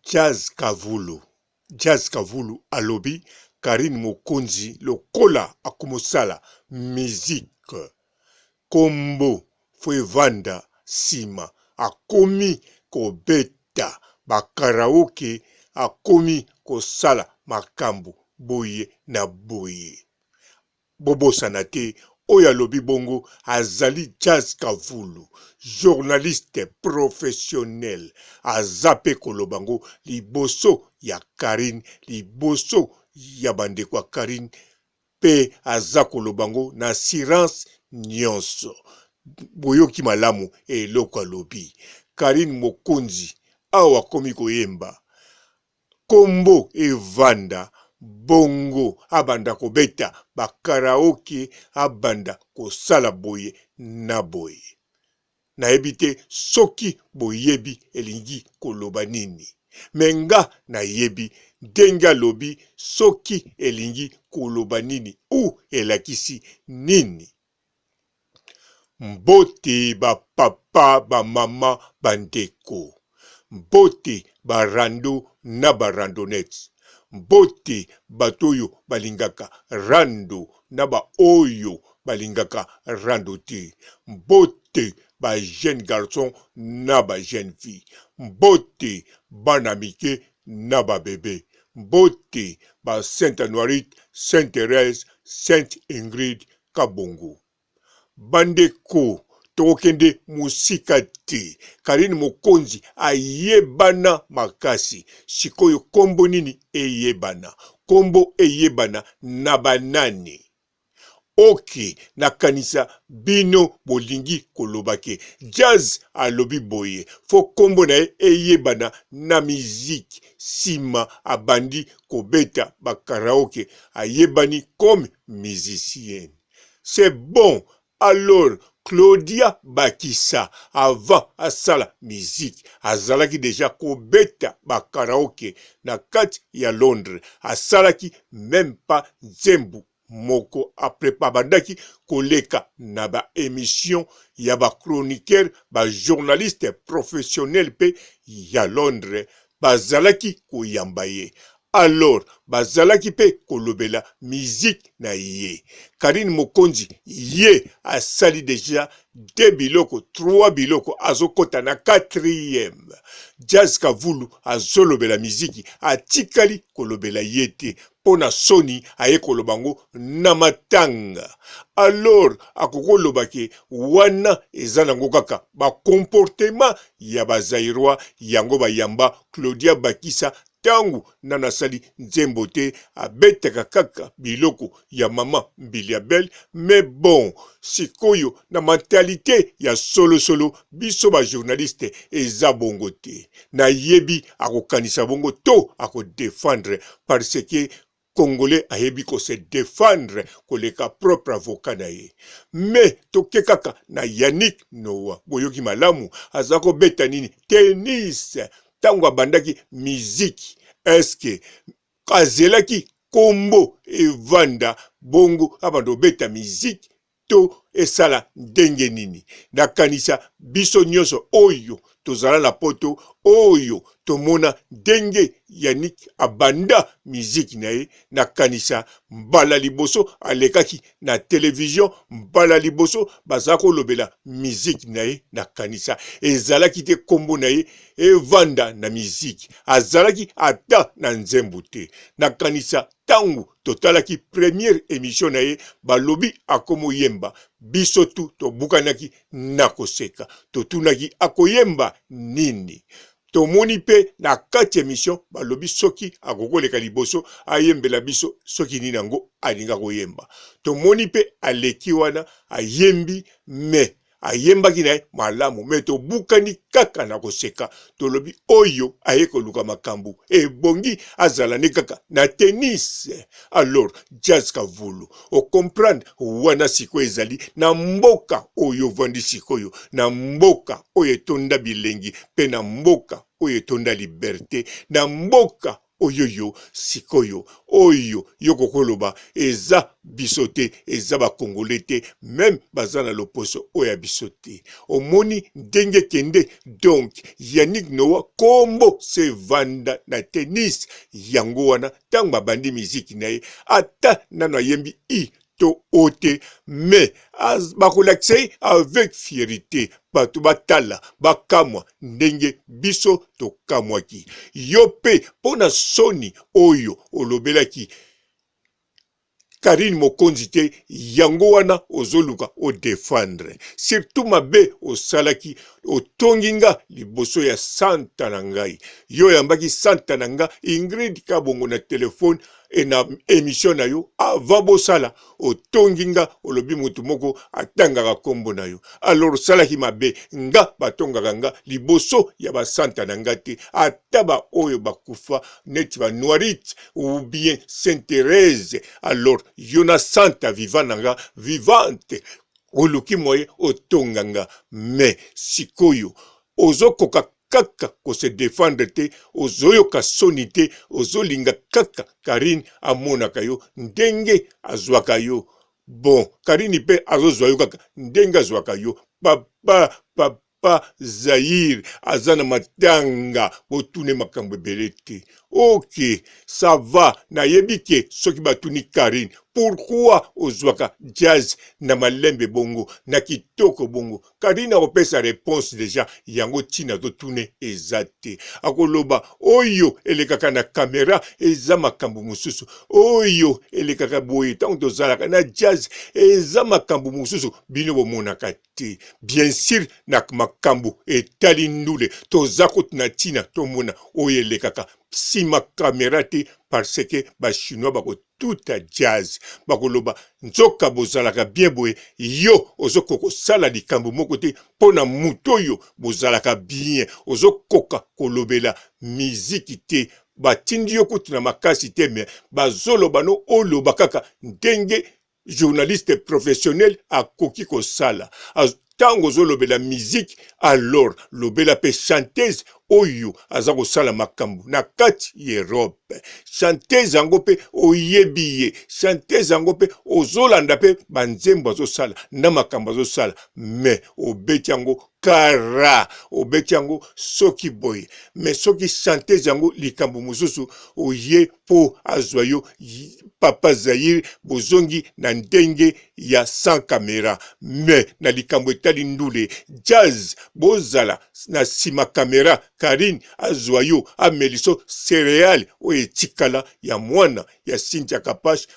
Jazz Kavulu alobi Karine Mokonzi lokola akumosala musique kombo fwevanda sima akomi kobeta bakaraoke akomi kosala makambo boye na boye bobosana te oyo alobi bongo azali Jazz Kavulu journaliste professionnel azape kolobango liboso ya Karine liboso ya bandeko ya Karine pe aza kolobango na assurance nyonso boyoki malamu eloko alobi Karine Mokonzi awa komi koyemba kombo evanda bongo abanda kobeta bakaraoke abanda kosala boye na boye nayebi te soki boyebi elingi koloba nini menga nayebi ndenge alobi soki elingi koloba nini ou elakisi nini mbote bapapa bamama bandeko mbote barando na barandonete mbote batoyo balingaka rando na baoyo balingaka rando te mbote ba jeune garçon na ba jeune fille mbote bana mike na ba bébé mbote ba Sainte Anoirite, Sainte Thérèse, Sainte Ingrid Kabongo bandeko tokende musika te Karine Mokonzi ayebana makasi sikoyo kombo nini eyebana kombo eyebana na banani oke nakanisa bino bolingi kolobake Jazz alobi boye fo kombo na eyebana na miziki sima abandi kobeta bakaraoke ayebani comme musicienne c'est bon. Alors, Claudia Bakissa, avant asala musique, azalaki déjà kobeta ba karaoke na kati ya Londres, asalaki même pas zembu moko après pa bandaki koleka na ba émission ya ba chroniqueur, ba journaliste professionnel pe ya Londres, bazalaki koyamba ye. Alors, bazalaki pe kolobela musique na ye. Karine Mokonzi, ye asali déjà 2 biloko, 3 biloko, azokota na 4e. Jazz Kavulu azolobela musique, atikali kolobela yete. Pona soni aye kolobango na matanga. Alors, akokolobake wana ezanango kaka ba comportement ya bazairwa yango bayamba Claudia Bakissa tangu nanasali nzembo te abetaka kaka biloko ya mama Mbiliabel mais bon sikoyo na mentalité ya solo biso ba journaliste eza bongo te na yebi akokanisa bongo to akodefendre parce que Congolais ayebi ko se défendre koleka propre avocat na ye mais toke kaka na Yannick Noah boyoki malamu azako beta nini tennis tango abandaki musique eske kazelaki kombo evanda bongo abando beta musique to esala ndenge nini nakanisa biso nyonso oyo tozala na poto oyo tomona ndenge Yannick abanda musique na ye nakanisa mbala liboso alekaki na télévision mbala liboso bazako lobela musique na ye nakanisa ezalaki te kombo na ye evanda na musique azalaki ata na nzembo te nakanisa tangu totalaki première émission na ye balobi akomoyemba biso tu tobukanaki na koseka totunaki akoyemba nini tomoni pe na kati émission balobi soki akokoleka liboso ayembela biso soki nini yango alinga koyemba tomoni pe aleki wana ayembi me ayembaki na ye malamu me tobukani kaka na koseka tolobi oyo aye koluka makambo ebongi azala ne kaka na tennis. Alors Jazz Kavulu o comprendre wana sikoyo ezali na mboka oyo vandi sikoyo na mboka oyo etonda bilengi pe na mboka oyo etonda liberté na mboka oyoyo sikoyo oyo yoko koloba eza bisote eza ba congolais te même bazana loposo oya bisote omoni ndenge kende donc Yannick Noah kombo se vanda na tennis yango wana tang babandi miziki na ye ata nano yembi I to ote mais bakolakisa ye avec fierté bato batala bakamwa ndenge biso tokamwaki yo pe pona soni oyo olobelaki Karine Mokonzi te yango wana ozoluka o défendre surtout mabe osalaki otonginga liboso ya santa na ngai yo yambaki santa na nga Ingrid Kabongo na telefone et na émission na yo avant bosala otonginga olobi mutu moko atangaka kombo na yo alors salaki mabe nga batongaka nga liboso ya basanta na nga te ata ba oyo bakufa neti ba Noirite ou bien Sainte Thérèse alors yona santa vivant vivante oluki moye otonganga mais sikoyo ozokoka kaka ko se défendre te ozoyoka soni te ozolinga kaka Karine amonaka yo ndenge azwaka yo bon Karine pe azozwa yo kaka ndenge azwaka yo papa Zaïre azana matanga botune makambo ebele te ok ça va na yebike soki batuni Karine pourquoi ozwaka jazz na malembe bongo na kitoko bongo Karine opesa réponse déjà yango tina totune ezate akoloba oyo elekaka na caméra eza makambo mususu oyo elekaka boye tango tozalaka na jazz eza makambo mususu bino bomonaka te bien sûr na makambo etali ndule tozako na tina tomona oyo elekaka sima caméra te parce que ba chinois bako tuta jazz bakoloba nzoka bozalaka bien boye yo ozokoko sala likambo moko te pona mutoyo bozalaka bien ozokoka kolobela miziki te batindi yo kutu na makasi te me bazoloba no oloba kaka ndenge journaliste professionnel akoki kosala tango zolobela musique alors lobela pe chanteuse oyo aza kosala makambo na kati Europe chanteuse yango pe oyebiye chanteuse yango pe ozolanda pe banzembo azosala na makambo azosala mais obeti yango kara obeti yango soki boye mais soki chanteuse yango likambo mususu oye po azwa yo papa Zaïre bozongi na ndenge ya sans caméra mais na likambo etali ndule jazz bozala na sima caméra Karine azwa yo ameliso céréales oyo etikala ya mwana ya Cynthia Kapache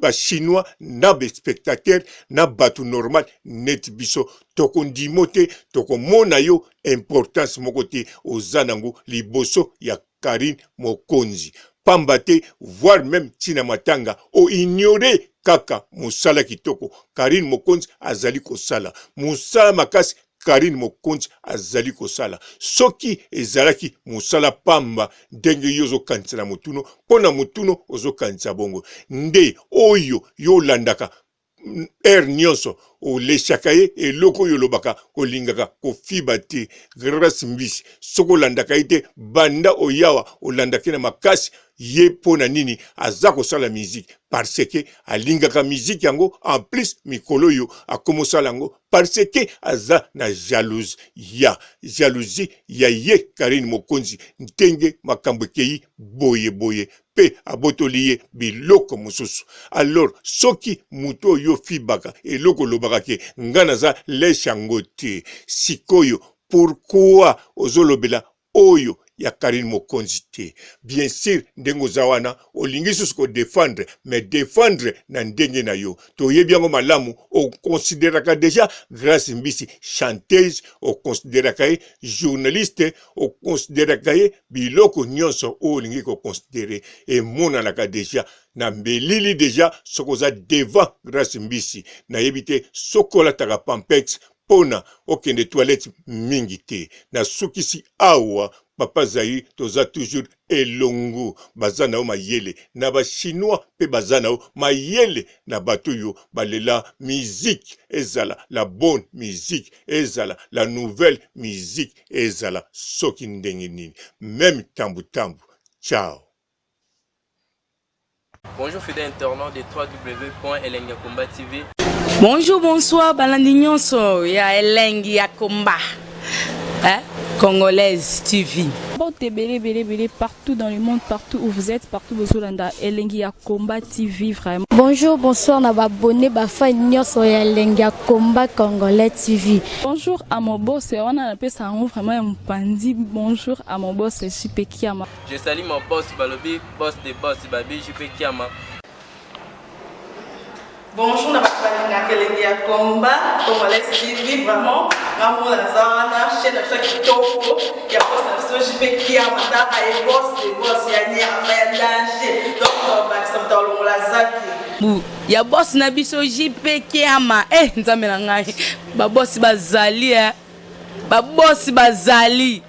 ba chinois na be spectateur na batu normal net biso tokondimo te tokomona yo importance moko te ozanango liboso ya Karine Mokonzi pamba te voire même tina matanga o ignorer kaka musala kitoko Karine Mokonzi azali kosala musala makasi Karine Mokonzi azali kosala soki ezalaki musala pamba ndenge yo ozokanisa na mutuno pona mutuno ozokanisa bongo nde oyo yo landaka nyonso oleshaka ye eloko oyo olobaka olingaka kofiba te grâce mbisi soko olandaka ye te banda oyawa olandaki na makasi ye pona nini aza kosala miziki parce que alingaka miziki yango en plus mikolo yo akomosala yango parce que aza na jalousie ya ye Karine Mokonzi ndenge makambo ekei boye boye pe abotoli ye biloko mususu alors soki muto oyo fibaka eloko lobaka ke ngana za leshango te sikoyo pourquoi ozolobela oyo ya Karine Mokonzi te bien sûr ndengo zawana olingi susu ko défendre mais défendre na ndenge na yo toyebi yango malamu o considéraka déjà grâce mbisi chanteuse o considéraka ye journaliste o considéraka ye biloko nyonso olingi ko considérer et monanaka déjà na mbelili déjà sokoza devant grâce mbisi na yebite sokola taka pampex pona okende toilette mingi te na sukisi awa papa Zaïre toza toujours elongo baza nao mayele na ba chinois pe baza nao mayele na bato yo balela musique ezala la bonne musique ezala la nouvelle musique ezala soki ndenge nini même tambu tambu ciao. Bonjour fidèles internautes de www.elengiakomba TV. Bonjour, bonsoir, balandi nyonso ya Elengi ya Komba, Congolaise TV. Bon, belé partout dans le monde, partout où vous êtes, partout où vous êtes, Elengi ya Komba TV vraiment. Bonjour, bonsoir, na abonné bafa nyonso ya Elengi ya Komba Congolais TV. Bonjour à mon boss, on a appelé ça vraiment un pandi. Bonjour à mon boss, JP Kiama. Je salue mon boss Balobi, boss des boss Babi, JP Kiama. Bonjour, na Elengi ya Komba Congolais TV vraiment. Maman la zana, chaîne de chaque kitoko, ya boss na JP Kiama, ta ay boss des boss ya ni ya danger. Donc ba ça tolo la zaki. Ya boss na biso JP Kiama, nzambe na ngai. Ba boss bazali ba boss bazali.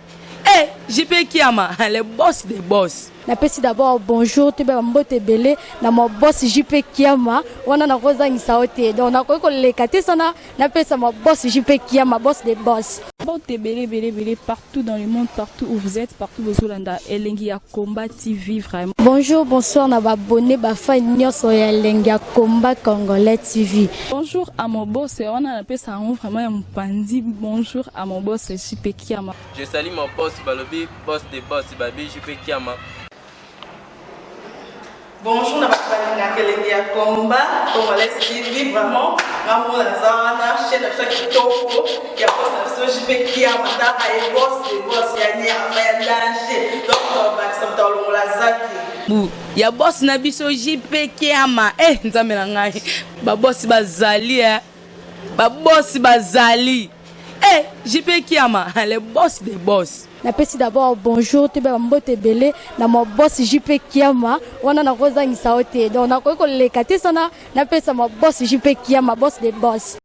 JP Kiama, le boss des boss. Napesi d'abord bonjour, te ba mbote belé na mon boss JP Kiama, wana na kozangisa ote. Donc na ko lekate sana, napesa mon boss JP Kiama, boss des boss. Bon, belé partout dans le monde, partout où vous êtes, partout où vous êtes, Elengi ya Komba TV vraiment. Bonjour, bonsoir, na abonné bafa nyonso ya Elengi ya Komba Congolais TV. Bonjour à mon boss, on a appelé ça vraiment un pandi. Bonjour à mon boss JP Kiama. Je salue mon boss Balobi, boss des boss Babi, JP Kiama. Bonjour, na Elengi ya Komba Congolais TV vraiment. Maman la zana, chaîne de chaque kitoko, ya boss na JP Kiama, ta ay boss des boss ya ni ya danger. Donc ba ça tolo la zaki. Ya boss na biso JP Kiama, nzambe na ngai. Ba boss bazali ba boss bazali. JP Kiama, le boss des boss. Napesi d'abord bonjour, te ba mbote belé na mon boss JP Kiama, wana na kozangisa ote. Donc na ko lekate sana, napesa mon boss JP Kiama, boss des boss.